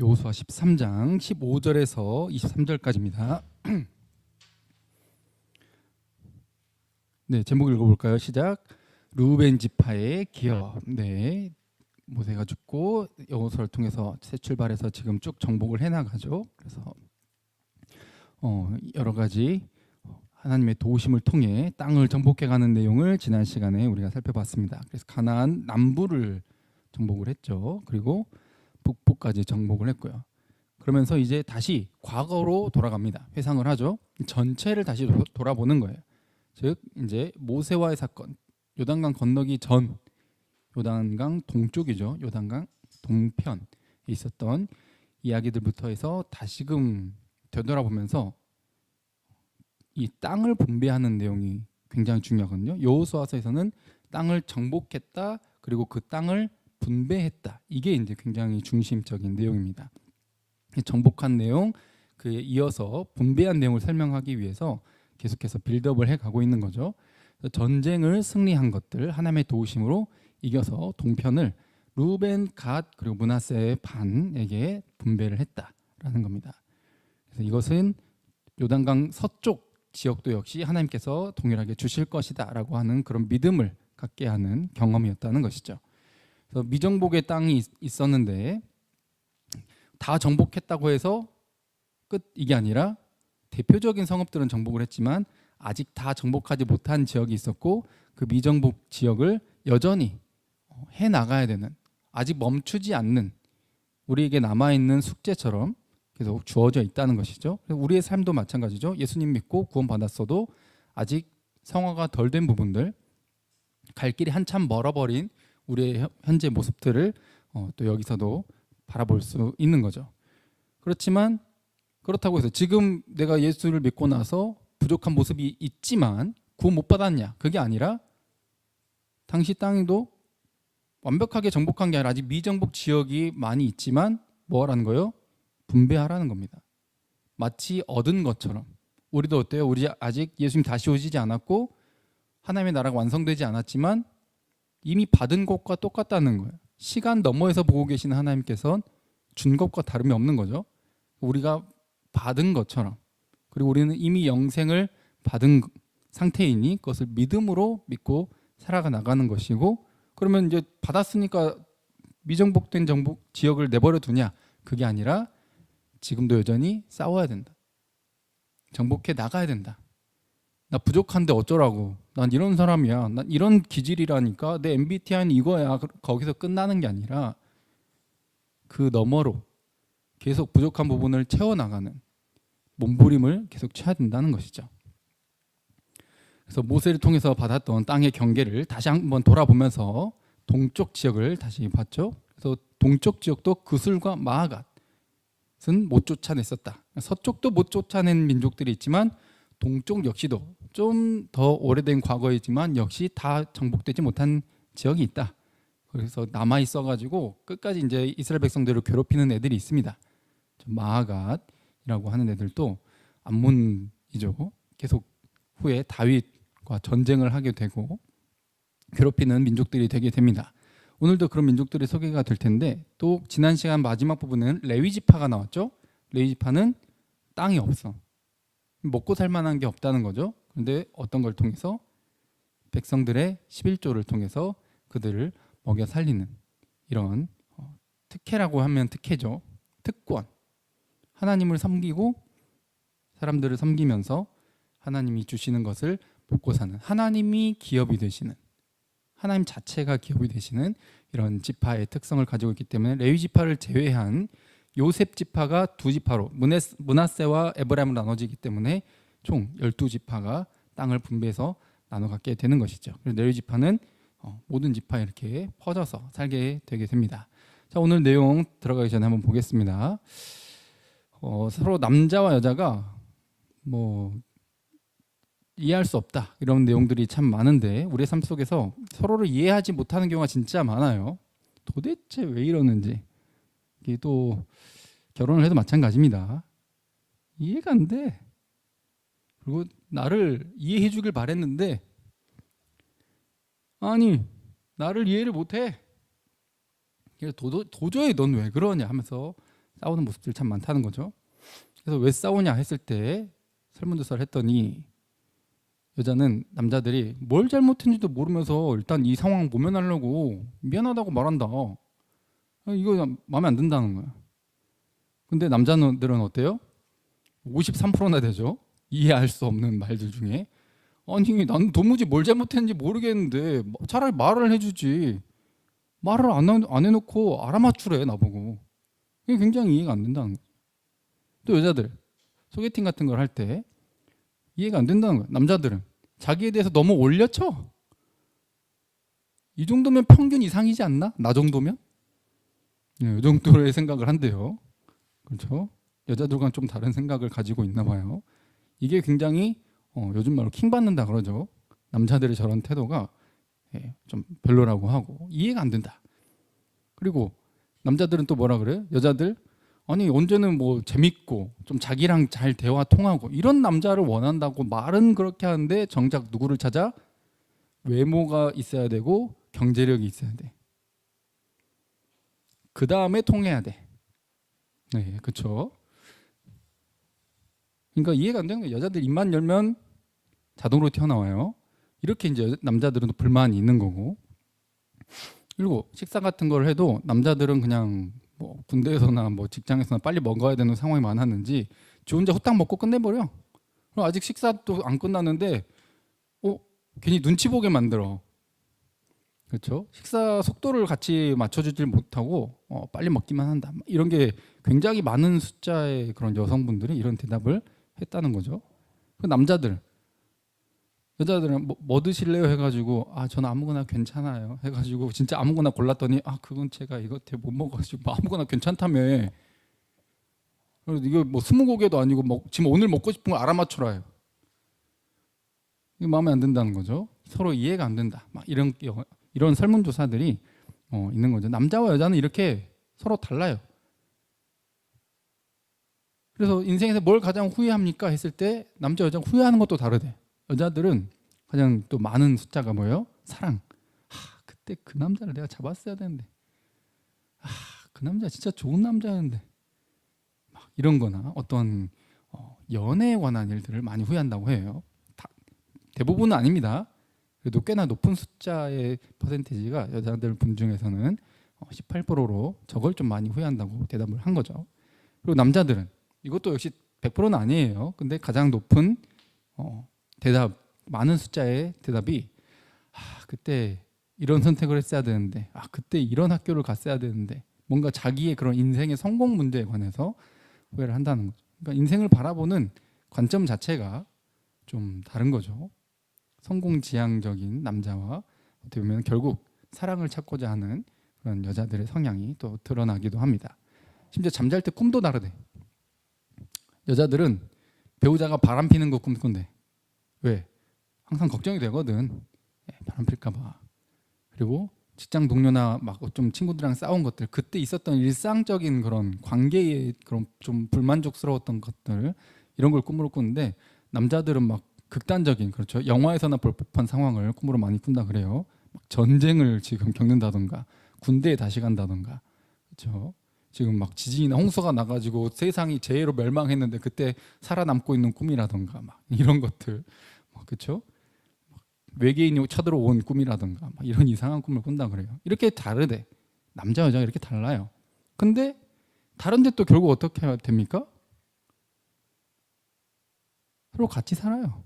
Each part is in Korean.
여호수아 13장 15절에서 23절까지입니다. 네, 제목 읽어볼까요? 시작. 르우벤 지파의 기업. 네, 모세가 죽고 여호수아를 통해서 새 출발해서 지금 쭉 정복을 해나가죠. 그래서 여러 가지 하나님의 도우심을 통해 땅을 정복해가는 내용을 지난 시간에 우리가 살펴봤습니다. 그래서 가나안 남부를 정복을 했죠. 그리고 북부까지 정복을 했고요. 그러면서 이제 다시 과거로 돌아갑니다. 회상을 하죠. 전체를 다시 돌아보는 거예요. 즉 이제 모세와의 사건, 요단강 건너기 전, 요단강 동쪽이죠. 요단강 동편에 있었던 이야기들부터 해서 다시금 되돌아보면서 이 땅을 분배하는 내용이 굉장히 중요하거든요. 여호수아서에서는 땅을 정복했다, 그리고 그 땅을 분배했다. 이게 이제 굉장히 중심적인 내용입니다. 정복한 내용, 그에 이어서 분배한 내용을 설명하기 위해서 계속해서 빌드업을 해가고 있는 거죠. 전쟁을 승리한 것들, 하나님의 도우심으로 이겨서 동편을 루벤, 갓, 그리고 므낫세의 반에게 분배를 했다라는 겁니다. 그래서 이것은 요단강 서쪽 지역도 역시 하나님께서 동일하게 주실 것이다라고 하는 그런 믿음을 갖게 하는 경험이었다는 것이죠. 그래서 미정복의 땅이 있었는데 다 정복했다고 해서 끝, 이게 아니라 대표적인 성읍들은 정복을 했지만 아직 다 정복하지 못한 지역이 있었고, 그 미정복 지역을 여전히 해나가야 되는, 아직 멈추지 않는, 우리에게 남아있는 숙제처럼 계속 주어져 있다는 것이죠. 우리의 삶도 마찬가지죠. 예수님 믿고 구원받았어도 아직 성화가 덜 된 부분들, 갈 길이 한참 멀어버린 우리의 현재 모습들을 또 여기서도 바라볼 수 있는 거죠. 그렇지만 그렇다고 해서 지금 내가 예수를 믿고 나서 부족한 모습이 있지만 구원 못 받았냐? 그게 아니라 당시 땅도 완벽하게 정복한 게 아니라 아직 미정복 지역이 많이 있지만 뭐라는 거예요? 분배하라는 겁니다. 마치 얻은 것처럼. 우리도 어때요? 우리 아직 예수님 다시 오시지 않았고 하나님의 나라가 완성되지 않았지만 이미 받은 것과 똑같다는 거예요. 시간 너머에서 보고 계시는 하나님께서는 준 것과 다름이 없는 거죠. 우리가 받은 것처럼, 그리고 우리는 이미 영생을 받은 상태이니 그것을 믿음으로 믿고 살아가 나가는 것이고, 그러면 이제 받았으니까 미정복된 정복 지역을 내버려 두냐? 그게 아니라 지금도 여전히 싸워야 된다. 정복해 나가야 된다. 나 부족한데 어쩌라고, 난 이런 사람이야, 난 이런 기질이라니까, 내 MBTI는 이거야. 거기서 끝나는 게 아니라 그 너머로 계속 부족한 부분을 채워나가는 몸부림을 계속 쳐야 된다는 것이죠. 그래서 모세를 통해서 받았던 땅의 경계를 다시 한번 돌아보면서 동쪽 지역을 다시 봤죠. 그래서 동쪽 지역도 그술과 마아갓은 못 쫓아냈었다. 서쪽도 못 쫓아낸 민족들이 있지만 동쪽 역시도 좀 더 오래된 과거이지만 역시 다 정복되지 못한 지역이 있다. 그래서 남아 있어가지고 끝까지 이제 이스라엘 백성들을 괴롭히는 애들이 있습니다. 마아갓이라고 하는 애들도 암몬이죠. 계속 후에 다윗과 전쟁을 하게 되고 괴롭히는 민족들이 되게 됩니다. 오늘도 그런 민족들이 소개가 될 텐데, 또 지난 시간 마지막 부분은 레위 지파가 나왔죠. 레위 지파는 땅이 없어. 먹고 살 만한 게 없다는 거죠. 그런데 어떤 걸 통해서? 백성들의 11조를 통해서 그들을 먹여 살리는 이런 특혜라고 하면 특혜죠. 특권. 하나님을 섬기고 사람들을 섬기면서 하나님이 주시는 것을 먹고 사는, 하나님이 기업이 되시는, 하나님 자체가 기업이 되시는 이런 지파의 특성을 가지고 있기 때문에 레위 지파를 제외한 요셉 지파가 두 지파로, 므낫세와 에브라임으로 나눠지기 때문에 총 12지파가 땅을 분배해서 나눠 갖게 되는 것이죠. 그래서 레위 지파는 모든 지파에 이렇게 퍼져서 살게 되게 됩니다. 자, 오늘 내용 들어가기 전에 한번 보겠습니다. 서로 남자와 여자가 뭐 이해할 수 없다, 이런 내용들이 참 많은데 우리의 삶 속에서 서로를 이해하지 못하는 경우가 진짜 많아요. 도대체 왜 이러는지. 이게 또 결혼을 해도 마찬가지입니다. 이해가 안 돼. 그리고 나를 이해해 주길 바랬는데 아니 나를 이해를 못해. 도저히 넌 왜 그러냐 하면서 싸우는 모습들이 참 많다는 거죠. 그래서 왜 싸우냐 했을 때 설문조사를 했더니 여자는 남자들이 뭘 잘못했는지도 모르면서 일단 이 상황 모면하려고 미안하다고 말한다. 이거 마음에 안 든다는 거야. 근데 남자들은 어때요? 53%나 되죠. 이해할 수 없는 말들 중에 아니 난 도무지 뭘 잘못했는지 모르겠는데 차라리 말을 해주지. 말을 안 해놓고 알아맞추래 나보고. 이게 굉장히 이해가 안 된다는 거예요. 또 여자들 소개팅 같은 걸 할 때 이해가 안 된다는 거예요. 남자들은 자기에 대해서 너무 올려쳐. 이 정도면 평균 이상이지 않나? 나 정도면? 네, 이 정도의 생각을 한대요. 그렇죠? 여자들과는 좀 다른 생각을 가지고 있나 봐요. 이게 굉장히 요즘 말로 킹받는다 그러죠. 남자들의 저런 태도가 좀 별로라고 하고 이해가 안 된다. 그리고 남자들은 또 뭐라 그래요? 여자들 아니 언제는 뭐 재밌고 좀 자기랑 잘 대화 통하고 이런 남자를 원한다고 말은 그렇게 하는데 정작 누구를 찾아? 외모가 있어야 되고 경제력이 있어야 돼. 그 다음에 통해야 돼. 네, 그렇죠. 그러니까 이해가 안 되는 거예요. 여자들 입만 열면 자동으로 튀어나와요. 이렇게 이제 남자들은 또 불만이 있는 거고. 그리고 식사 같은 걸 해도 남자들은 그냥 뭐 군대에서나 뭐 직장에서나 빨리 먹어야 되는 상황이 많았는지 지 혼자 후딱 먹고 끝내버려. 그럼 아직 식사도 안 끝났는데 괜히 눈치 보게 만들어. 그렇죠? 식사 속도를 같이 맞춰주질 못하고 빨리 먹기만 한다. 이런 게 굉장히 많은 숫자의 그런 여성분들이 이런 대답을 했다는 거죠. 그 여자들은 뭐 드실래요 해가지고 저는 아무거나 괜찮아요 해가지고 진짜 아무거나 골랐더니 그건 제가 이거 못 먹어가지고 뭐 아무거나 괜찮다며. 그래서 이거 뭐 20곡에도 아니고 지금 오늘 먹고 싶은 거 알아맞춰라 해요. 이게 마음에 안 든다는 거죠. 서로 이해가 안 된다. 막 이런 설문조사들이 있는 거죠. 남자와 여자는 이렇게 서로 달라요. 그래서 인생에서 뭘 가장 후회합니까 했을 때 남자 여자가 후회하는 것도 다르대. 여자들은 가장 또 많은 숫자가 뭐예요? 사랑. 그때 그 남자를 내가 잡았어야 되는데. 그 남자 진짜 좋은 남자였는데. 막 이런 거나 어떤 연애에 관한 일들을 많이 후회한다고 해요. 대부분은 아닙니다. 그래도 꽤나 높은 숫자의 퍼센티지가 여자들 분 중에서는 18%로 저걸 좀 많이 후회한다고 대답을 한 거죠. 그리고 남자들은 이것도 역시 100%는 아니에요. 근데 가장 높은 많은 숫자의 대답이 그때 이런 선택을 했어야 되는데 그때 이런 학교를 갔어야 되는데 뭔가 자기의 그런 인생의 성공 문제에 관해서 후회를 한다는 거죠. 그러니까 인생을 바라보는 관점 자체가 좀 다른 거죠. 성공지향적인 남자와 어떻게 보면 결국 사랑을 찾고자 하는 그런 여자들의 성향이 또 드러나기도 합니다. 심지어 잠잘 때 꿈도 다르대. 여자들은 배우자가 바람 피는 거 꿈꾼대. 왜? 항상 걱정이 되거든. 바람 필까 봐. 그리고 직장 동료나 막 좀 친구들이랑 싸운 것들, 그때 있었던 일상적인 그런 관계에 그런 좀 불만족스러웠던 것들, 이런 걸 꿈으로 꾸는데 남자들은 막 극단적인, 그렇죠, 영화에서나 볼 법한 상황을 꿈으로 많이 꾼다 그래요. 막 전쟁을 지금 겪는다던가 군대에 다시 간다던가, 그렇죠. 지금 막 지진이나 홍수가 나가지고 세상이 재해로 멸망했는데 그때 살아남고 있는 꿈이라던가 막 이런 것들, 그렇죠. 외계인이 쳐들어온 꿈이라던가 막 이런 이상한 꿈을 꾼다 그래요. 이렇게 다르대. 남자 여자가 이렇게 달라요. 근데 다른데 또 결국 어떻게 해야 됩니까? 서로 같이 살아요.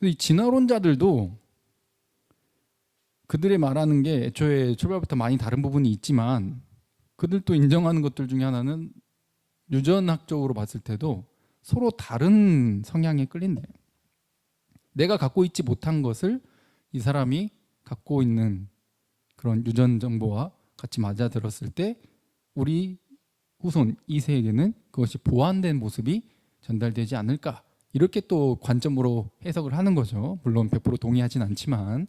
이 진화론자들도 그들이 말하는 게 애초에 출발부터 많이 다른 부분이 있지만 그들도 인정하는 것들 중에 하나는 유전학적으로 봤을 때도 서로 다른 성향에 끌린대요. 내가 갖고 있지 못한 것을 이 사람이 갖고 있는 그런 유전 정보와 같이 맞아들었을 때 우리 후손 2세에게는 그것이 보완된 모습이 전달되지 않을까, 이렇게 또 관점으로 해석을 하는 거죠. 물론 100% 동의하진 않지만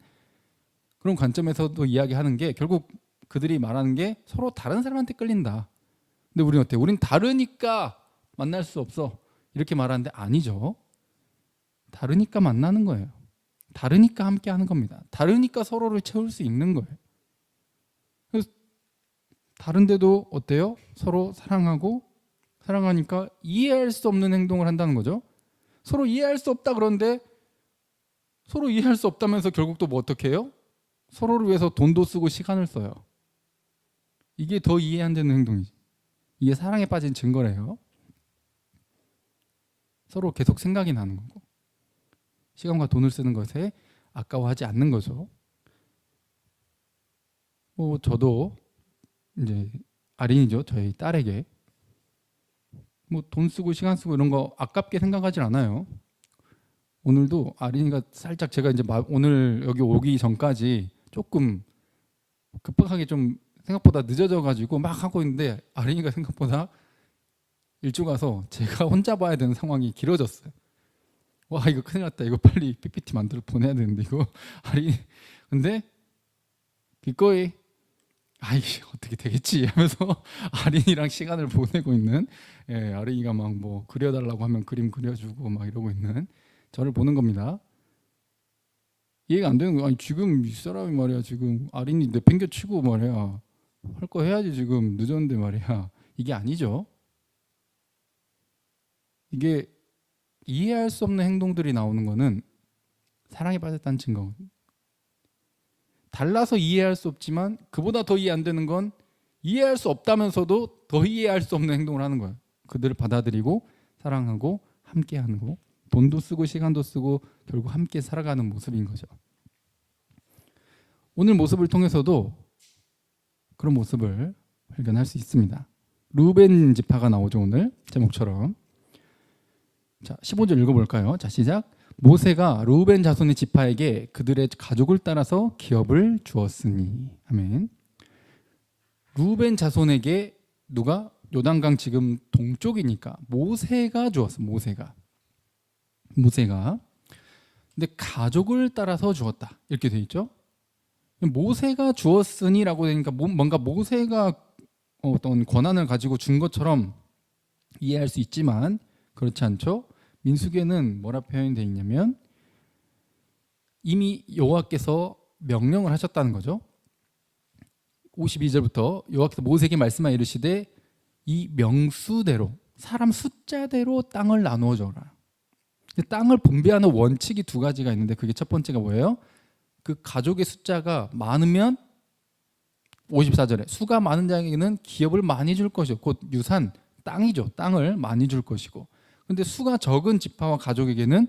그런 관점에서도 이야기하는 게 결국 그들이 말하는 게 서로 다른 사람한테 끌린다. 근데 우리는 어때? 우린 다르니까 만날 수 없어, 이렇게 말하는데 아니죠. 다르니까 만나는 거예요. 다르니까 함께 하는 겁니다. 다르니까 서로를 채울 수 있는 거예요. 그래서 다른데도 어때요? 서로 사랑하니까 이해할 수 없는 행동을 한다는 거죠. 서로 이해할 수 없다 그런데 서로 이해할 수 없다면서 결국 또 뭐 어떻게 해요? 서로를 위해서 돈도 쓰고 시간을 써요. 이게 더 이해 안 되는 행동이지. 이게 사랑에 빠진 증거래요. 서로 계속 생각이 나는 거고 시간과 돈을 쓰는 것에 아까워하지 않는 거죠. 저도 이제 아린이죠. 저희 딸에게 돈 쓰고 시간 쓰고 이런 거 아깝게 생각하진 않아요. 오늘도 아린이가 살짝 제가 이제 오늘 여기 오기 전까지 조금 급하게 좀 생각보다 늦어져 가지고 막 하고 있는데 아린이가 생각보다 일찍 와서 제가 혼자 봐야 되는 상황이 길어졌어요. 와 이거 큰일 났다. 이거 빨리 PPT 만들어 보내야 되는데 이거 아린이 근데 기꺼이 아이 어떻게 되겠지 하면서 아린이랑 시간을 보내고 있는 아린이가 막 뭐 그려달라고 하면 그림 그려주고 막 이러고 있는 저를 보는 겁니다. 이해가 안 되는 거야. 아니 지금 이 사람이 말이야 지금 아린이 내팽개치고 말이야 할 거 해야지 지금 늦었는데 말이야 이게 아니죠. 이게 이해할 수 없는 행동들이 나오는 거는 사랑에 빠졌다는 증거거든요. 달라서 이해할 수 없지만 그보다 더 이해 안 되는 건 이해할 수 없다면서도 더 이해할 수 없는 행동을 하는 거예요. 그들을 받아들이고 사랑하고 함께하는 거, 돈도 쓰고 시간도 쓰고 결국 함께 살아가는 모습인 거죠. 오늘 모습을 통해서도 그런 모습을 발견할 수 있습니다. 루벤 지파가 나오죠. 오늘 제목처럼. 자, 15절 읽어볼까요? 자, 시작. 모세가 루벤 자손의 지파에게 그들의 가족을 따라서 기업을 주었으니. 아멘. 루벤 자손에게 누가? 요단강 지금 동쪽이니까 모세가 주었어. 모세가. 근데 가족을 따라서 주었다. 이렇게 돼 있죠. 모세가 주었으니라고 되니까 뭔가 모세가 어떤 권한을 가지고 준 것처럼 이해할 수 있지만 그렇지 않죠. 민수기에는 뭐라 표현되어 있냐면 이미 여호와께서 명령을 하셨다는 거죠. 52절부터 여호와께서 모세에게 말씀하여 이르시되 이 명수대로 사람 숫자대로 땅을 나누어 줘라. 땅을 분배하는 원칙이 두 가지가 있는데 그게 첫 번째가 뭐예요? 그 가족의 숫자가 많으면 54절에 수가 많은 자에게는 기업을 많이 줄 것이고 곧 유산, 땅이죠. 땅을 많이 줄 것이고 근데 수가 적은 지파와 가족에게는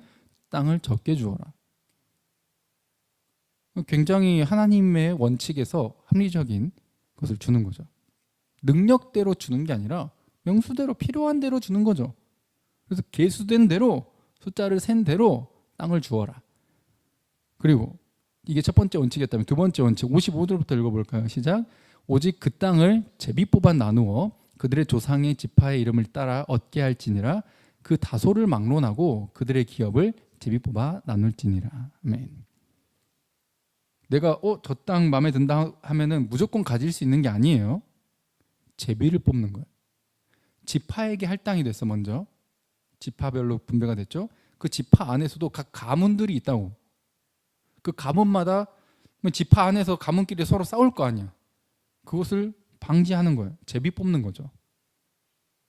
땅을 적게 주어라. 굉장히 하나님의 원칙에서 합리적인 것을 주는 거죠. 능력대로 주는 게 아니라 명수대로 필요한 대로 주는 거죠. 그래서 계수된 대로 숫자를 센 대로 땅을 주어라. 그리고 이게 첫 번째 원칙이었다면 두 번째 원칙 55절부터 읽어볼까요? 시작. 오직 그 땅을 제비 뽑아 나누어 그들의 조상의 지파의 이름을 따라 얻게 할지니라. 그 다소를 막론하고 그들의 기업을 제비 뽑아 나눌지니라. 아멘. 내가 저 땅 마음에 든다 하면은 무조건 가질 수 있는 게 아니에요. 제비를 뽑는 거예요. 지파에게 할당이 됐어. 먼저 지파별로 분배가 됐죠. 그 지파 안에서도 각 가문들이 있다고. 그 가문마다 지파 안에서 가문끼리 서로 싸울 거 아니야. 그것을 방지하는 거예요. 제비 뽑는 거죠.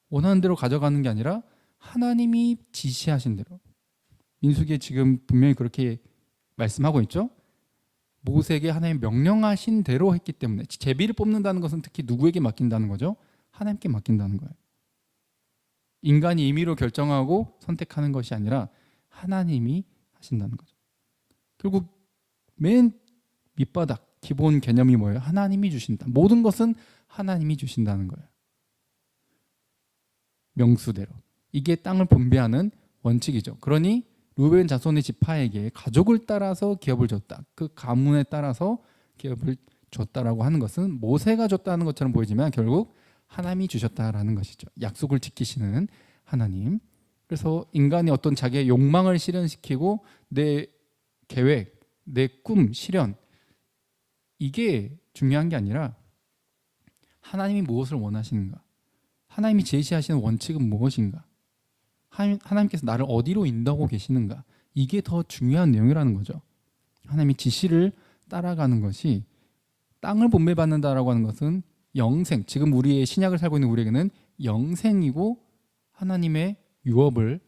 원하는 대로 가져가는 게 아니라 하나님이 지시하신 대로. 민수기에 지금 분명히 그렇게 말씀하고 있죠. 모세에게 하나님 명령하신 대로 했기 때문에 제비를 뽑는다는 것은 특히 누구에게 맡긴다는 거죠? 하나님께 맡긴다는 거예요. 인간이 임의로 결정하고 선택하는 것이 아니라 하나님이 하신다는 거죠. 결국 맨 밑바닥 기본 개념이 뭐예요? 하나님이 주신다. 모든 것은 하나님이 주신다는 거예요. 명수대로. 이게 땅을 분배하는 원칙이죠. 그러니 루벤 자손의 지파에게 가족을 따라서 기업을 줬다. 그 가문에 따라서 기업을 줬다라고 하는 것은 모세가 줬다는 것처럼 보이지만 결국 하나님이 주셨다라는 것이죠. 약속을 지키시는 하나님. 그래서 인간이 어떤 자기의 욕망을 실현시키고 내 계획, 내 꿈 실현 이게 중요한 게 아니라 하나님이 무엇을 원하시는가? 하나님이 제시하시는 원칙은 무엇인가? 하나님께서 나를 어디로 인도하고 계시는가? 이게 더 중요한 내용이라는 거죠. 하나님의 지시를 따라가는 것이 땅을 분배받는다라고 하는 것은 영생, 지금 우리의 신약을 살고 있는 우리에게는 영생이고 하나님의 유업을,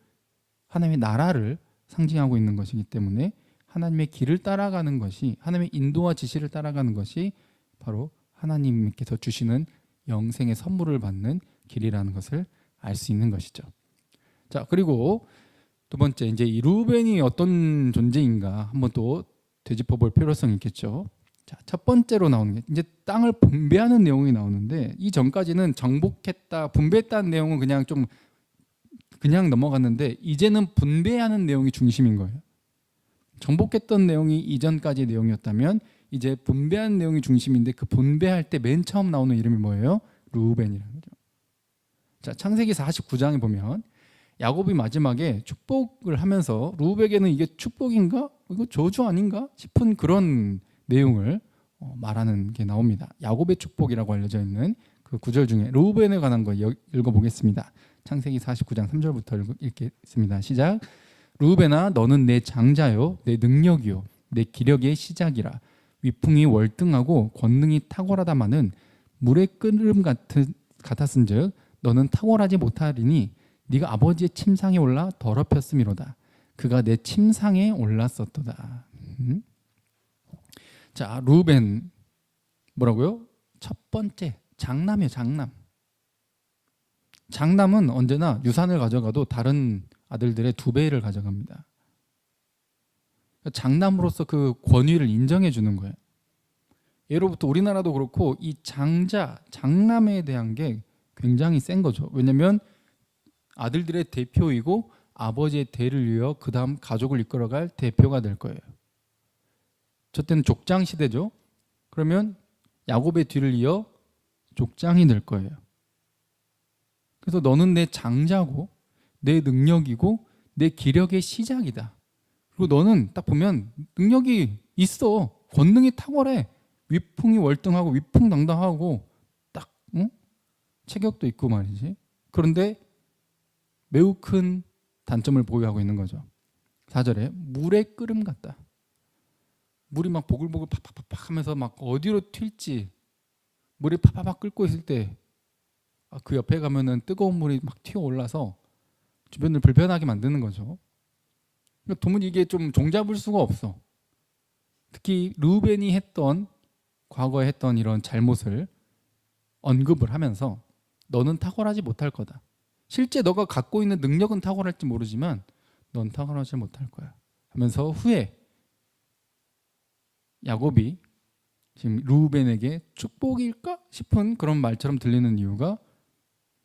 하나님의 나라를 상징하고 있는 것이기 때문에 하나님의 길을 따라가는 것이, 하나님의 인도와 지시를 따라가는 것이 바로 하나님께서 주시는 영생의 선물을 받는 길이라는 것을 알 수 있는 것이죠. 자, 그리고 두 번째, 이제 이 루벤이 어떤 존재인가 한번 또 되짚어 볼 필요성이 있겠죠. 자, 첫 번째로 나오는 게 이제 땅을 분배하는 내용이 나오는데, 이 전까지는 정복했다, 분배했다는 내용은 그냥 좀 그냥 넘어갔는데, 이제는 분배하는 내용이 중심인 거예요. 정복했던 내용이 이전까지의 내용이었다면 이제 분배하는 내용이 중심인데, 그 분배할 때 맨 처음 나오는 이름이 뭐예요? 루벤이라는 거죠. 자, 창세기 49장에 보면 야곱이 마지막에 축복을 하면서 루벤에게는 이게 축복인가? 이거 저주 아닌가? 싶은 그런 내용을 말하는 게 나옵니다. 야곱의 축복이라고 알려져 있는 그 구절 중에 루벤에 관한 거 읽어보겠습니다. 창세기 49장 3절부터 읽겠습니다. 시작. 루벤아, 너는 내 장자요, 내 능력이요, 내 기력의 시작이라. 위풍이 월등하고 권능이 탁월하다마는 물의 끓음 같았은즉 너는 탁월하지 못하리니 네가 아버지의 침상에 올라 더럽혔음이로다. 그가 내 침상에 올랐었도다. 자, 루벤 뭐라고요? 첫 번째 장남이에요. 장남은 언제나 유산을 가져가도 다른 아들들의 2배를 가져갑니다. 장남으로서 그 권위를 인정해 주는 거예요. 예로부터 우리나라도 그렇고 이 장남에 대한 게 굉장히 센 거죠. 왜냐하면 아들들의 대표이고 아버지의 대를 이어 그 다음 가족을 이끌어갈 대표가 될 거예요. 저 때는 족장 시대죠. 그러면 야곱의 뒤를 이어 족장이 될 거예요. 그래서 너는 내 장자고 내 능력이고 내 기력의 시작이다. 그리고 너는 딱 보면 능력이 있어. 권능이 탁월해. 위풍이 월등하고 위풍당당하고 딱 체격도 있고 말이지. 그런데 매우 큰 단점을 보유하고 있는 거죠. 4절에 물의 끓음 같다. 물이 막 보글보글 팍팍팍 하면서 막 어디로 튈지, 물이 팍팍팍 끓고 있을 때 그 옆에 가면은 뜨거운 물이 막 튀어 올라서 주변을 불편하게 만드는 거죠. 그러니까 도무지 이게 좀 종잡을 수가 없어. 특히 루벤이 과거에 했던 이런 잘못을 언급을 하면서 너는 탁월하지 못할 거다. 실제 너가 갖고 있는 능력은 탁월할지 모르지만 넌 탁월하지 못할 거야 하면서 후에 야곱이 지금 루벤에게 축복일까 싶은 그런 말처럼 들리는 이유가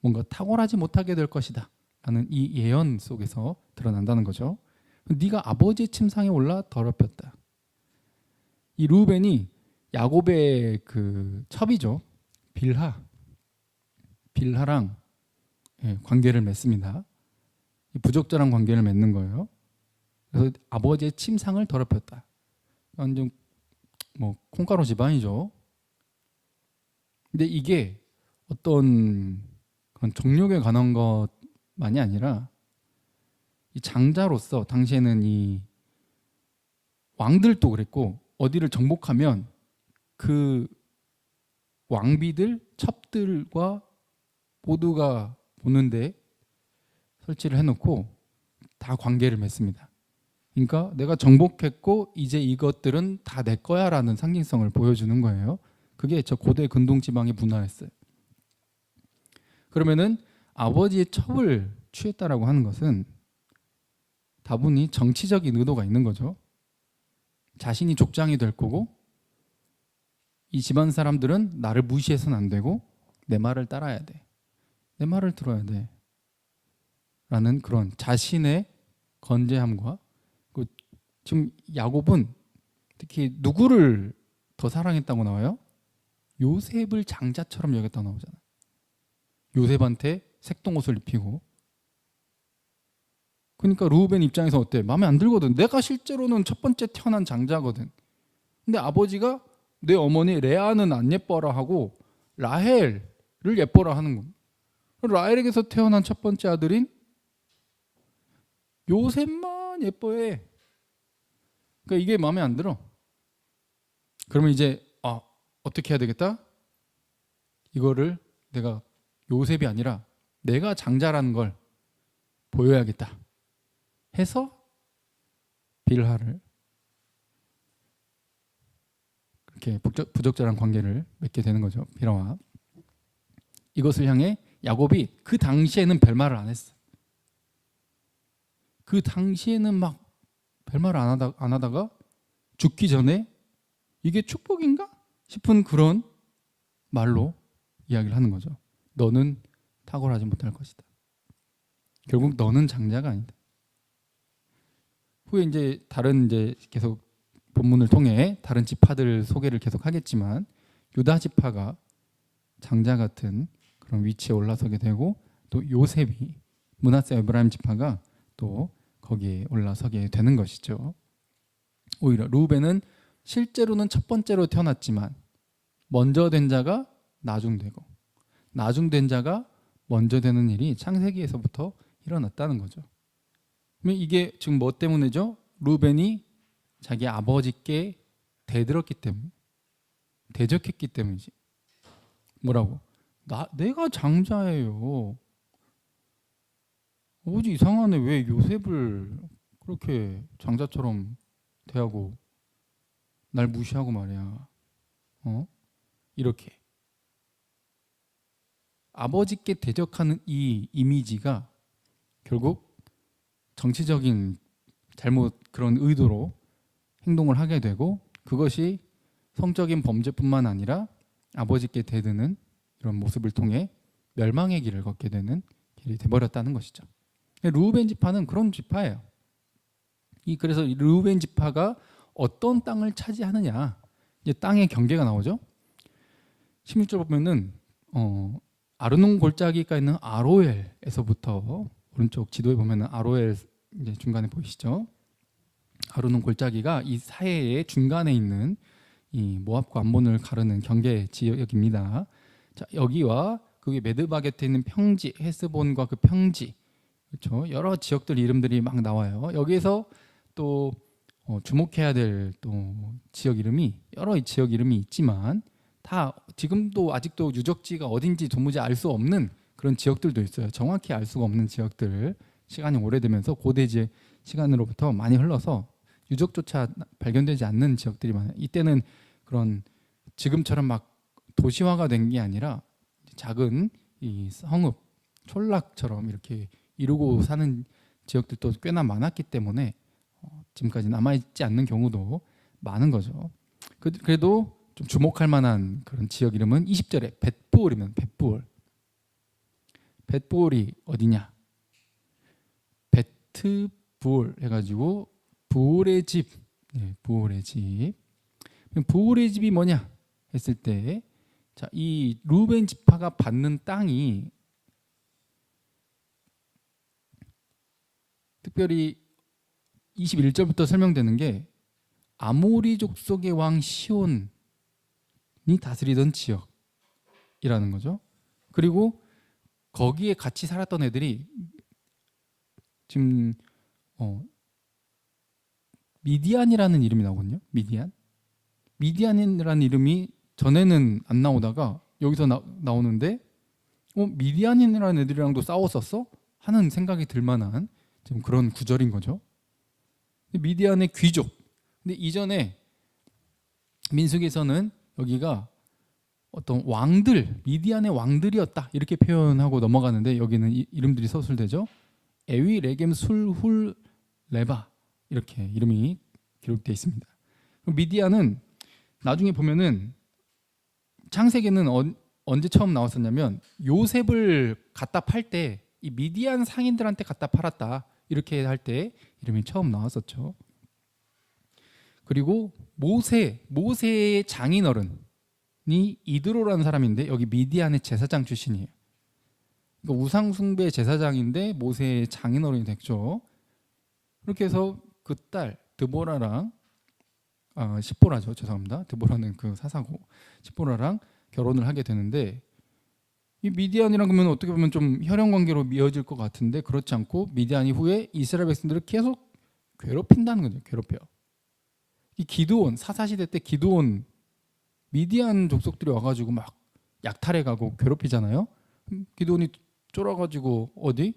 뭔가 탁월하지 못하게 될 것이다 라는 이 예언 속에서 드러난다는 거죠. 네가 아버지의 침상에 올라 더럽혔다. 이 루벤이 야곱의 그 첩이죠. 빌하랑 관계를 맺습니다. 부적절한 관계를 맺는 거예요. 그래서 아버지의 침상을 더럽혔다. 완전 콩가루 집안이죠. 근데 이게 어떤 그런 정욕에 관한 것만이 아니라 이 장자로서 당시에는 이 왕들도 그랬고 어디를 정복하면 그 왕비들, 첩들과 모두가 보는데 설치를 해놓고 다 관계를 맺습니다. 그러니까 내가 정복했고 이제 이것들은 다 내 거야라는 상징성을 보여주는 거예요. 그게 저 고대 근동지방의 문화였어요. 그러면은 아버지의 첩을 취했다라고 하는 것은 다분히 정치적인 의도가 있는 거죠. 자신이 족장이 될 거고 이 집안 사람들은 나를 무시해서는 안 되고 내 말을 따라야 돼. 내 말을 들어야 돼. 라는 그런 자신의 건재함과 지금 야곱은 특히 누구를 더 사랑했다고 나와요? 요셉을 장자처럼 여겼다고 나오잖아요. 요셉한테 색동옷을 입히고. 그러니까 루벤 입장에서 어때? 마음에 안 들거든. 내가 실제로는 첫 번째 태어난 장자거든. 근데 아버지가 내 어머니 레아는 안 예뻐라 하고 라헬을 예뻐라 하는 겁니다. 라헬에게서 태어난 첫 번째 아들인 요셉만 예뻐해. 그러니까 이게 마음에 안 들어. 그러면 이제 어떻게 해야 되겠다? 이거를 내가 요셉이 아니라 내가 장자라는 걸 보여야겠다 해서 빌하를 그렇게 부적절한 관계를 맺게 되는 거죠. 빌하와. 이것을 향해 야곱이 그 당시에는 별말을 안 했어. 그 당시에는 막 별말을 안 하다가 죽기 전에 이게 축복인가 싶은 그런 말로 이야기를 하는 거죠. 너는 탁월하지 못할 것이다. 결국 너는 장자가 아니다. 후에 이제 계속 본문을 통해 다른 지파들 소개를 계속 하겠지만 유다 지파가 장자 같은 그런 위치에 올라서게 되고 또 요셉이 므낫세 에브라임 지파가 또 거기에 올라서게 되는 것이죠. 오히려 르우벤은 실제로는 첫 번째로 태어났지만 먼저 된 자가 나중되고 나중된 자가 먼저 되는 일이 창세기에서부터 일어났다는 거죠. 그러면 이게 지금 뭐 때문이죠? 르우벤이 자기 아버지께 대들었기 때문에, 대적했기 때문이지. 뭐라고? 내가 장자예요. 아버지 이상하네. 왜 요셉을 그렇게 장자처럼 대하고 날 무시하고 말이야. 이렇게 아버지께 대적하는 이 이미지가 결국 정치적인 잘못 그런 의도로 행동을 하게 되고 그것이 성적인 범죄뿐만 아니라 아버지께 대드는 이런 모습을 통해 멸망의 길을 걷게 되는 길이 돼버렸다는 것이죠. 르우벤 지파는 그런 지파예요. 그래서 르우벤 지파가 어떤 땅을 차지하느냐, 이제 땅의 경계가 나오죠. 16절 보면은 아르논 골짜기가 있는 아로엘에서부터 오른쪽 지도에 보면은 아로엘 이제 중간에 보이시죠? 아르논 골짜기가 이 사해의 중간에 있는 이 모압과 암몬을 가르는 경계 지역입니다. 자, 여기와 그게 메드바 곁에 있는 평지, 헤스본과 그 평지, 그렇죠? 여러 지역들 이름들이 막 나와요. 여기에서 또 주목해야 될 또 지역 이름이 여러 지역 이름이 있지만 다 지금도 아직도 유적지가 어딘지 도무지 알 수 없는 그런 지역들도 있어요. 정확히 알 수가 없는 지역들. 시간이 오래되면서 고대 시간으로부터 많이 흘러서 유적조차 발견되지 않는 지역들이 많아요. 이때는 그런 지금처럼 막 도시화가 된 게 아니라 작은 이 성읍, 촌락처럼 이렇게 이루고 사는 지역들도 꽤나 많았기 때문에 지금까지 남아있지 않는 경우도 많은 거죠. 그래도 좀 주목할 만한 그런 지역 이름은 20절에 벳부올이면 벳부올. 벳부올이 어디냐? 베트부올 해가지고 부올의 집. 부올의 집. 부올의 집이 뭐냐 했을 때, 자, 이 르우벤 지파가 받는 땅이 특별히 21절부터 설명되는 게 아모리 족속의 왕 시온이 다스리던 지역이라는 거죠. 그리고 거기에 같이 살았던 애들이 지금 미디안이라는 이름이 나오거든요. 미디안이라는 이름이 전에는 안 나오다가 여기서 나오는데 미디안이라는 애들이랑도 싸웠었어? 하는 생각이 들 만한 좀 그런 구절인 거죠. 미디안의 귀족. 근데 이전에 민수기에서는 여기가 어떤 왕들, 미디안의 왕들이었다 이렇게 표현하고 넘어가는데 여기는 이름들이 서술되죠. 에위, 레겜, 술, 훌, 레바 이렇게 이름이 기록되어 있습니다. 미디안은 나중에 보면은 창세기는 언제 처음 나왔었냐면 요셉을 갖다 팔 때 이 미디안 상인들한테 갖다 팔았다 이렇게 할 때 이름이 처음 나왔었죠. 그리고 모세의 장인어른이 이드로라는 사람인데 여기 미디안의 제사장 출신이에요. 그러니까 우상숭배 제사장인데 모세의 장인어른이 됐죠. 그렇게 해서 그 딸 드보라랑 십보라죠. 죄송합니다. 드보라는 그 사사고 십보라랑 결혼을 하게 되는데 이 미디안이랑 그러면 어떻게 보면 좀 혈연 관계로 이어질 것 같은데 그렇지 않고 미디안 이후에 이스라엘 백성들을 계속 괴롭힌다는 거죠. 괴롭혀요. 이 기드온 사사시대 때 기드온 미디안 족속들이 와가지고 막 약탈해가고 괴롭히잖아요. 기드온이 쫄아가지고 어디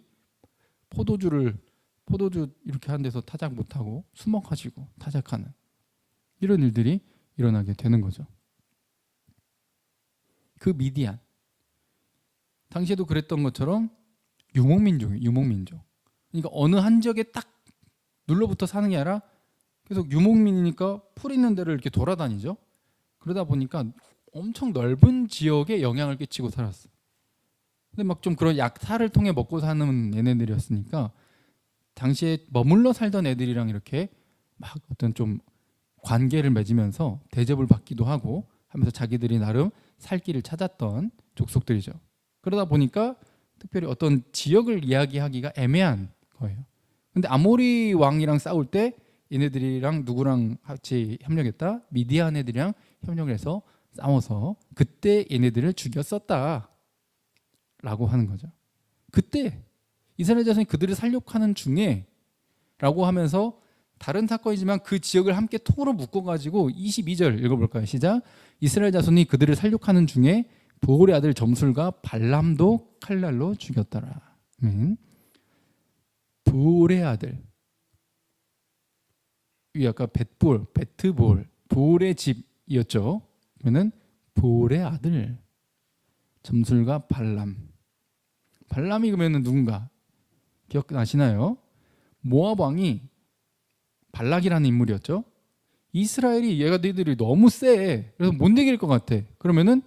포도주 이렇게 한 데서 타작 못하고 숨어가지고 타작하는 이런 일들이 일어나게 되는 거죠. 그 미디안 당시에도 그랬던 것처럼 유목민족이에요. 유목민족. 그러니까 어느 한 지역에 딱 눌러붙어 사는 게 아니라 계속 유목민이니까 풀 있는 데를 이렇게 돌아다니죠. 그러다 보니까 엄청 넓은 지역에 영향을 끼치고 살았어. 근데 막 좀 그런 약탈을 통해 먹고 사는 얘네들이었으니까 당시에 머물러 살던 애들이랑 이렇게 막 어떤 좀 관계를 맺으면서 대접을 받기도 하고 하면서 자기들이 나름 살 길을 찾았던 족속들이죠. 그러다 보니까 특별히 어떤 지역을 이야기하기가 애매한 거예요. 근데 아모리 왕이랑 싸울 때 얘네들이랑 누구랑 같이 협력했다? 미디안 애들이랑 협력을 해서 싸워서 그때 얘네들을 죽였었다 라고 하는 거죠. 그때 이스라엘 자손이 그들을 살육하는 중에 라고 하면서 다른 사건이지만 그 지역을 함께 통으로 묶어가지고 22절 읽어볼까요? 시작. 이스라엘 자손이 그들을 살육하는 중에 보올의 아들 점술과 발람도 칼날로 죽였더라. 보올의 아들 이 아까 베트볼 보올의 집이었죠. 그러면은 보올의 아들 점술과 발람이 그러면은 누군가 기억나시나요? 모압 왕이 발락이라는 인물이었죠. 이스라엘이 얘가들이 너무 세. 그래서 못 이길 것 같아. 그러면은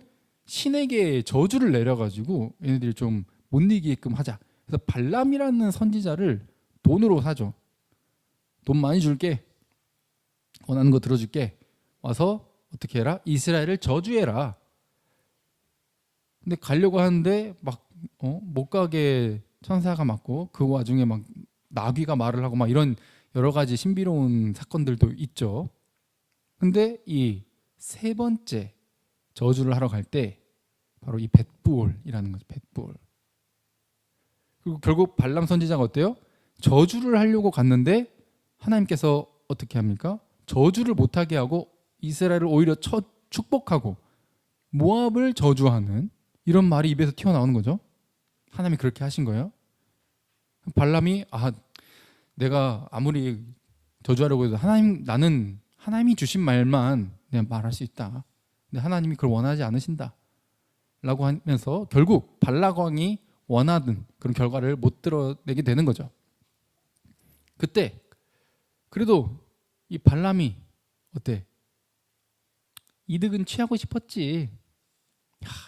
신에게 저주를 내려가지고 얘네들이 좀 못 이기게끔 하자. 그래서 발람이라는 선지자를 돈으로 사죠. 돈 많이 줄게. 원하는 거 들어줄게. 와서 어떻게 해라? 이스라엘을 저주해라. 근데 가려고 하는데 막 못 가게 천사가 맞고 그 와중에 막 나귀가 말을 하고 막 이런 여러 가지 신비로운 사건들도 있죠. 근데 이 세 번째 저주를 하러 갈 때 바로 이 벳부올이라는 거죠. 벳부올. 그리고 결국 발람 선지자가 어때요? 저주를 하려고 갔는데 하나님께서 어떻게 합니까? 저주를 못하게 하고 이스라엘을 오히려 축복하고 모압을 저주하는 이런 말이 입에서 튀어나오는 거죠. 하나님이 그렇게 하신 거예요. 발람이 내가 아무리 저주하려고 해도 나는 하나님이 주신 말만 내가 말할 수 있다. 근데 하나님이 그걸 원하지 않으신다. 라고 하면서 결국 발락 왕이 원하던 그런 결과를 못 드러내게 되는 거죠. 그때 그래도 이 발람이 어때? 이득은 취하고 싶었지.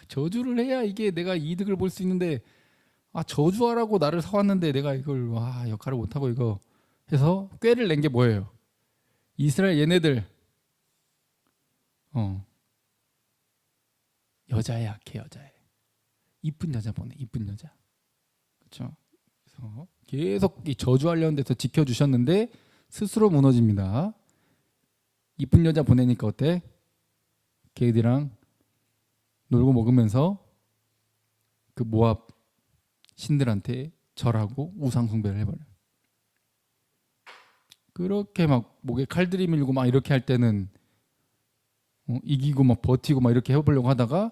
저주를 해야 이게 내가 이득을 볼 수 있는데 저주하라고 나를 사왔는데 내가 이걸 역할을 못하고 이거 해서 꾀를 낸 게 뭐예요? 이스라엘 얘네들 여자애 약해. 여자애 이쁜 여자 보내. 이쁜 여자. 그렇죠? 그래서 계속 이 저주하려는 데서 지켜주셨는데 스스로 무너집니다. 이쁜 여자 보내니까 어때? 걔들이랑 놀고 먹으면서 그 모압 신들한테 절하고 우상 숭배를 해버려요. 그렇게 막 목에 칼들이 밀고 막 이렇게 할 때는 이기고 막 버티고 막 이렇게 해보려고 하다가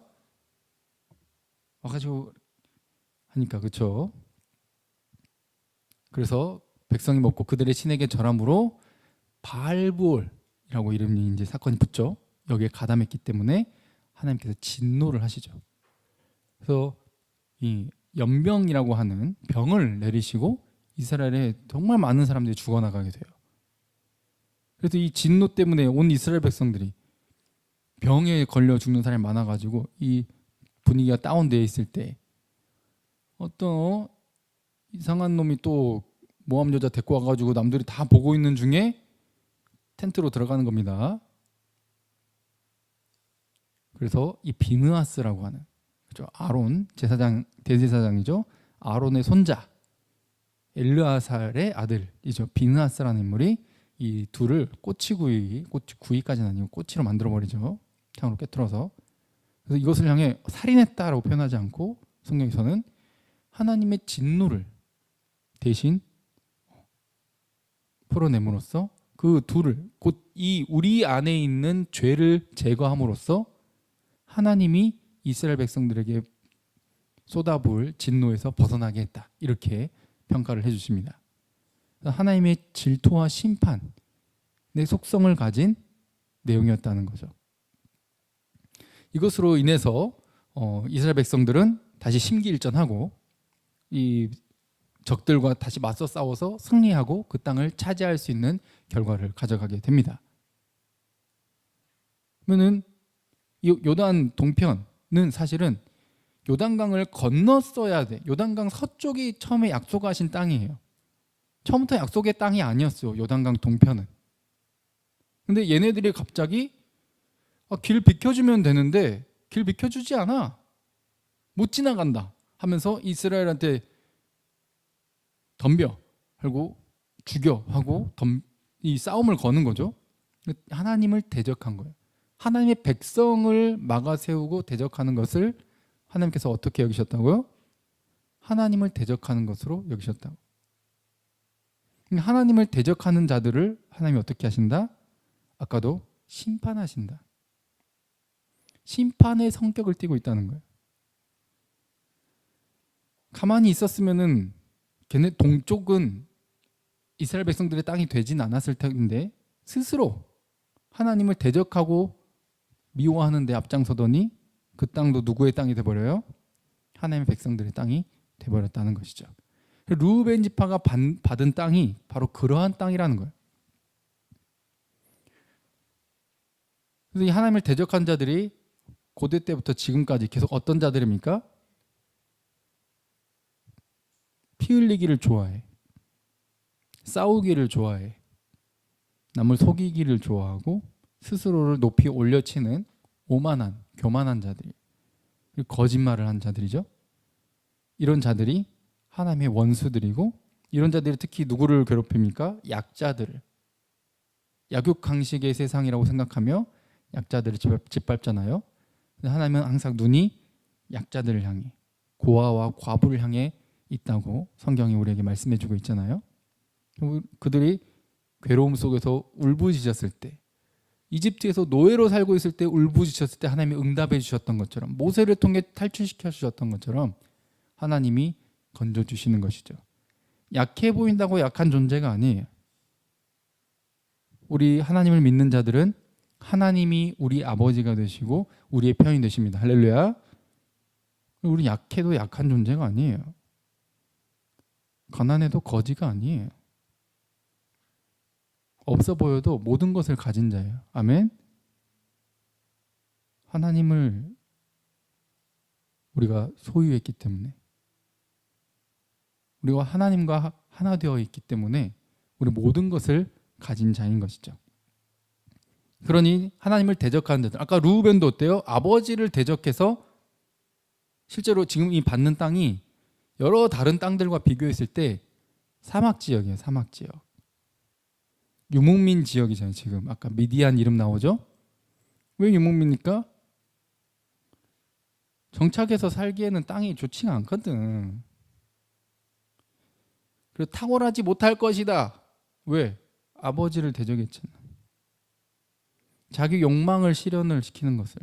와가지고 하니까 그렇죠. 그래서 백성이 먹고 그들의 신에게 절함으로 바알부올이라고 이름이 이제 사건이 붙죠. 여기에 가담했기 때문에 하나님께서 진노를 하시죠. 그래서 이 연병이라고 하는 병을 내리시고 이스라엘에 정말 많은 사람들이 죽어나가게 돼요. 그래서 이 진노 때문에 온 이스라엘 백성들이 병에 걸려 죽는 사람이 많아가지고 이 분위기가 다운되어 있을 때 어떤 이상한 놈이 또 모함 여자 데리고 와가지고 남들이 다 보고 있는 중에 텐트로 들어가는 겁니다. 그래서 이 비느하스라고 하는 그렇죠? 아론 제사장 대제사장이죠. 아론의 손자 엘르아살의 아들이죠. 비느하스라는 인물이 이 둘을 꼬치구이까지는 아니고 꼬치로 만들어 버리죠. 창으로 꿰뚫어서. 그래서 이것을 향해 살인했다라고 표현하지 않고 성경에서는 하나님의 진노를 대신 풀어냄으로써 그 둘을 곧 이 우리 안에 있는 죄를 제거함으로써 하나님이 이스라엘 백성들에게 쏟아부을 진노에서 벗어나게 했다. 이렇게 평가를 해주십니다. 하나님의 질투와 심판의 속성을 가진 내용이었다는 거죠. 이것으로 인해서 이스라엘 백성들은 다시 심기일전하고 이 적들과 다시 맞서 싸워서 승리하고 그 땅을 차지할 수 있는 결과를 가져가게 됩니다. 그러면은 요단 동편은 사실은 요단강을 건넜어야 돼. 요단강 서쪽이 처음에 약속하신 땅이에요. 처음부터 약속의 땅이 아니었어요. 요단강 동편은. 근데 얘네들이 갑자기 길 비켜주면 되는데 길 비켜주지 않아. 못 지나간다 하면서 이스라엘한테 덤벼 하고 죽여 하고 이 싸움을 거는 거죠. 하나님을 대적한 거예요. 하나님의 백성을 막아세우고 대적하는 것을 하나님께서 어떻게 여기셨다고요? 하나님을 대적하는 것으로 여기셨다고. 하나님을 대적하는 자들을 하나님이 어떻게 하신다? 아까도 심판하신다. 심판의 성격을 띠고 있다는 거예요. 가만히 있었으면은 걔네 동쪽은 이스라엘 백성들의 땅이 되진 않았을 텐데 스스로 하나님을 대적하고 미워하는 데 앞장서더니 그 땅도 누구의 땅이 돼버려요? 하나님의 백성들의 땅이 돼버렸다는 것이죠. 르우벤 지파가 받은 땅이 바로 그러한 땅이라는 거예요. 그래서 이 하나님을 대적한 자들이 고대 때부터 지금까지 계속 어떤 자들입니까? 피 흘리기를 좋아해. 싸우기를 좋아해. 남을 속이기를 좋아하고 스스로를 높이 올려치는 오만한, 교만한 자들이, 거짓말을 한 자들이죠. 이런 자들이 하나님의 원수들이고, 이런 자들이 특히 누구를 괴롭힙니까? 약자들을. 약육강식의 세상이라고 생각하며 약자들을 짓밟잖아요. 하나님은 항상 눈이 약자들을 향해, 고아와 과부를 향해 있다고 성경이 우리에게 말씀해주고 있잖아요. 그들이 괴로움 속에서 울부짖었을 때, 이집트에서 노예로 살고 있을 때 울부짖었을 때 하나님이 응답해 주셨던 것처럼, 모세를 통해 탈출시켜 주셨던 것처럼 하나님이 건져주시는 것이죠. 약해 보인다고 약한 존재가 아니에요. 우리 하나님을 믿는 자들은 하나님이 우리 아버지가 되시고 우리의 편이 되십니다. 할렐루야. 우리 약해도 약한 존재가 아니에요. 가난해도 거지가 아니에요. 없어 보여도 모든 것을 가진 자예요. 아멘. 하나님을 우리가 소유했기 때문에, 우리가 하나님과 하나 되어 있기 때문에 우리 모든 것을 가진 자인 것이죠. 그러니 하나님을 대적하는 자들, 아까 르우벤도 어때요? 아버지를 대적해서 실제로 지금 이 받는 땅이 여러 다른 땅들과 비교했을 때 사막 지역이에요. 사막 지역. 유목민 지역이잖아요. 지금 아까 미디안 이름 나오죠? 왜 유목민입니까? 정착해서 살기에는 땅이 좋지가 않거든. 그리고 탁월하지 못할 것이다. 왜? 아버지를 대적했잖아. 자기 욕망을 실현을 시키는 것을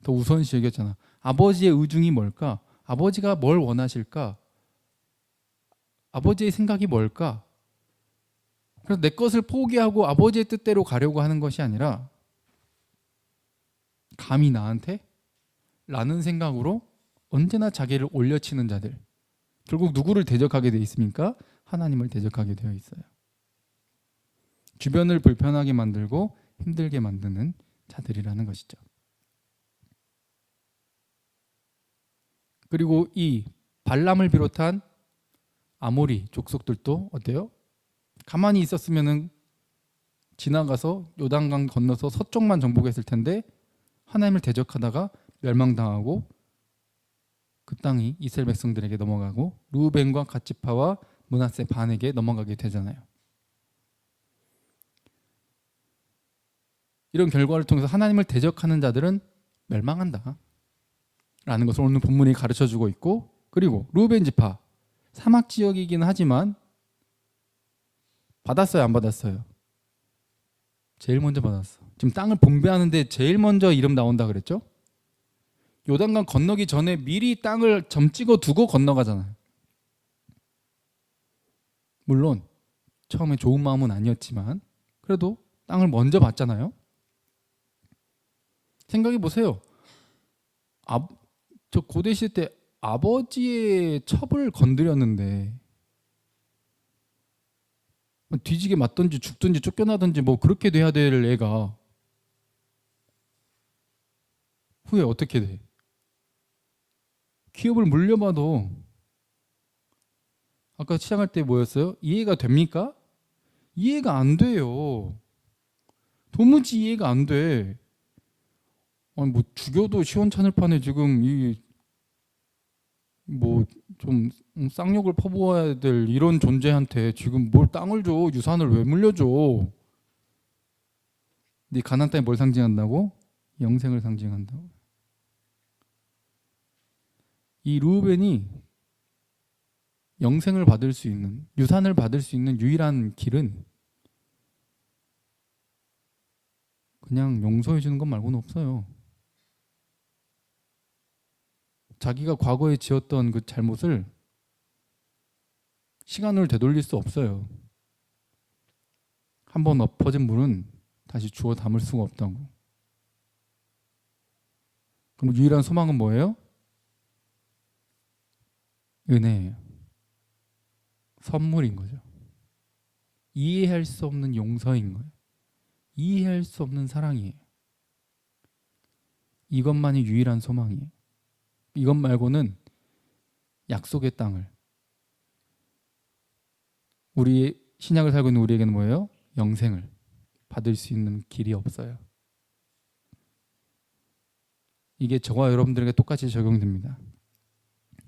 더 우선시 여겼잖아. 아버지의 의중이 뭘까? 아버지가 뭘 원하실까? 아버지의 생각이 뭘까? 그래서 내 것을 포기하고 아버지의 뜻대로 가려고 하는 것이 아니라, 감히 나한테? 라는 생각으로 언제나 자기를 올려치는 자들, 결국 누구를 대적하게 되어 있습니까? 하나님을 대적하게 되어 있어요. 주변을 불편하게 만들고 힘들게 만드는 자들이라는 것이죠. 그리고 이 발람을 비롯한 아모리 족속들도 어때요? 가만히 있었으면은 지나가서 요단강 건너서 서쪽만 정복했을 텐데 하나님을 대적하다가 멸망당하고 그 땅이 이스라엘 백성들에게 넘어가고 르우벤과 갓지파와 므낫세 반에게 넘어가게 되잖아요. 이런 결과를 통해서 하나님을 대적하는 자들은 멸망한다 라는 것을 오늘 본문이 가르쳐주고 있고, 그리고 르우벤 지파, 사막 지역이긴 하지만 받았어요, 안 받았어요? 제일 먼저 받았어. 지금 땅을 분배하는데 제일 먼저 이름 나온다 그랬죠? 요단강 건너기 전에 미리 땅을 점 찍어 두고 건너가잖아요. 물론 처음에 좋은 마음은 아니었지만 그래도 땅을 먼저 봤잖아요. 생각해 보세요. 저 고대 시대 때 아버지의 첩을 건드렸는데 뒤지게 맞든지 죽든지 쫓겨나든지 뭐 그렇게 돼야 될 애가 후에 어떻게 돼? 기업을 물려봐도 아까 시작할 때 뭐였어요? 이해가 됩니까? 이해가 안 돼요. 도무지 이해가 안 돼. 아니 뭐 죽여도 시원찮을 판에 지금 이 뭐 좀 쌍욕을 퍼부어야 될 이런 존재한테 지금 뭘 땅을 줘? 유산을 왜 물려줘? 네 가나안 땅이 뭘 상징한다고? 영생을 상징한다고. 이 르우벤이 영생을 받을 수 있는, 유산을 받을 수 있는 유일한 길은 그냥 용서해 주는 것 말고는 없어요. 자기가 과거에 지었던 그 잘못을 시간을 되돌릴 수 없어요. 한번 엎어진 물은 다시 주워 담을 수가 없다고. 그럼 유일한 소망은 뭐예요? 은혜예요. 선물인 거죠. 이해할 수 없는 용서인 거예요. 이해할 수 없는 사랑이에요. 이것만이 유일한 소망이에요. 이것 말고는 약속의 땅을, 우리 신약을 살고 있는 우리에게는 뭐예요? 영생을 받을 수 있는 길이 없어요. 이게 저와 여러분들에게 똑같이 적용됩니다.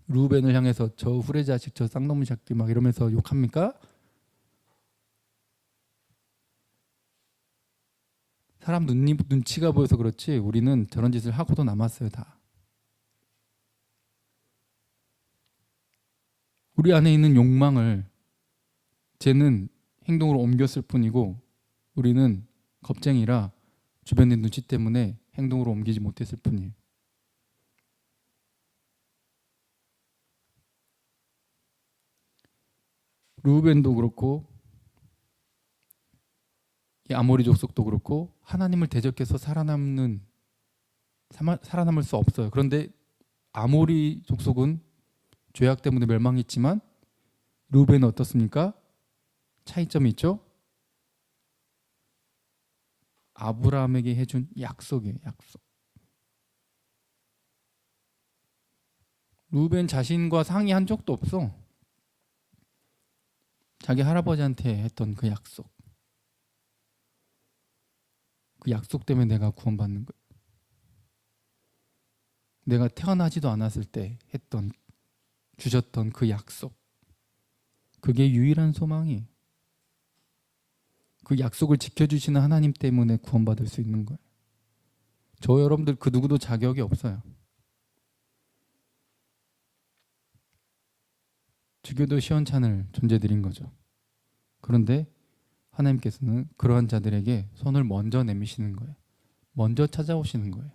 루벤을 향해서 저 후레 자식, 저 쌍놈의 새끼 막 이러면서 욕합니까? 사람 눈치가 보여서 그렇지 우리는 저런 짓을 하고도 남았어요. 다. 우리 안에 있는 욕망을 쟤는 행동으로 옮겼을 뿐이고 우리는 겁쟁이라 주변의 눈치 때문에 행동으로 옮기지 못했을 뿐이에요. 루벤도 그렇고 이 아모리 족속도 그렇고 하나님을 대적해서 살아남을 수 없어요. 그런데 아모리 족속은 죄악 때문에 멸망했지만 루벤은 어떻습니까? 차이점이 있죠? 아브라함에게 해준 약속이에요. 약속. 루벤 자신과 상의한 적도 없어. 자기 할아버지한테 했던 그 약속. 그 약속 때문에 내가 구원받는 거예요. 내가 태어나지도 않았을 때 주셨던 그 약속. 그게 유일한 소망이에요. 그 약속을 지켜주시는 하나님 때문에 구원받을 수 있는 거예요. 저 여러분들 그 누구도 자격이 없어요. 죽여도 시원찮을 존재들인 거죠. 그런데 하나님께서는 그러한 자들에게 손을 먼저 내미시는 거예요. 먼저 찾아오시는 거예요.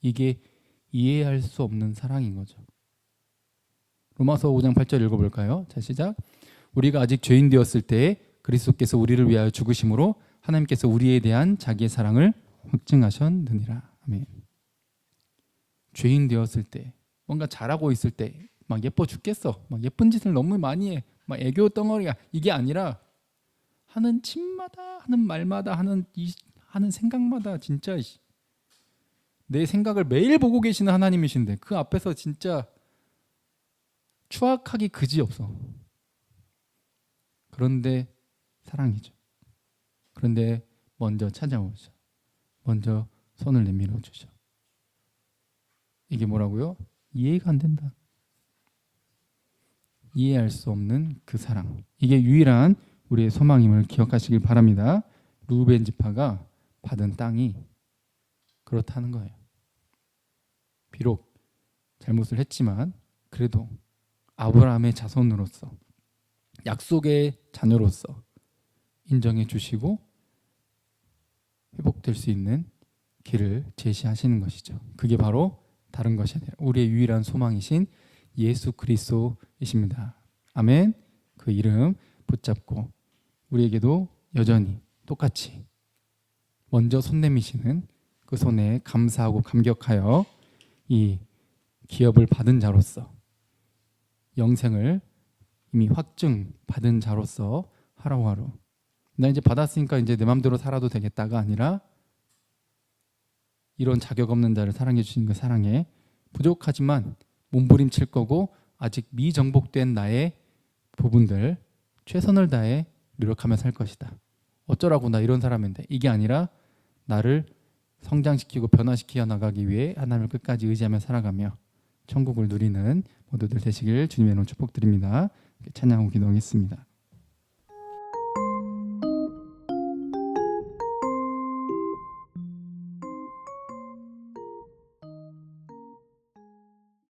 이게 이해할 수 없는 사랑인 거죠. 로마서 5장 8절 읽어볼까요? 자, 시작. 우리가 아직 죄인 되었을 때 그리스도께서 우리를 위하여 죽으심으로 하나님께서 우리에 대한 자기의 사랑을 확증하셨느니라. 아멘. 죄인 되었을 때, 뭔가 잘하고 있을 때 막 예뻐 죽겠어. 막 예쁜 짓을 너무 많이 해. 막 애교 덩어리야. 이게 아니라 하는 짓마다, 하는 말마다, 하는 생각마다 진짜 내 생각을 매일 보고 계시는 하나님이신데 그 앞에서 진짜 추악하기 그지없어. 그런데 사랑이죠. 그런데 먼저 찾아오죠. 먼저 손을 내밀어 주죠. 이게 뭐라고요? 이해가 안 된다. 이해할 수 없는 그 사랑. 이게 유일한 우리의 소망임을 기억하시길 바랍니다. 루벤 지파가 받은 땅이 그렇다는 거예요. 비록 잘못을 했지만 그래도 아브라함의 자손으로서 약속의 자녀로서 인정해 주시고 회복될 수 있는 길을 제시하시는 것이죠. 그게 바로 다른 것이 아니라 우리의 유일한 소망이신 예수 그리스도이십니다. 아멘. 그 이름 붙잡고 우리에게도 여전히 똑같이 먼저 손 내미시는 그 손에 감사하고 감격하여 이 기업을 받은 자로서 영생을 이미 확증 받은 자로서 하루하루 나 이제 받았으니까 이제 내 맘대로 살아도 되겠다가 아니라 이런 자격 없는 자를 사랑해 주시는 그 사랑에 부족하지만 몸부림칠 거고 아직 미정복된 나의 부분들 최선을 다해 노력하며 살 것이다. 어쩌라고 나 이런 사람인데 이게 아니라 나를 성장시키고 변화시켜 나가기 위해 하나님을 끝까지 의지하며 살아가며 천국을 누리는 모두들 되시길 주님의 이름으로 축복드립니다. 찬양하고 기도하겠습니다.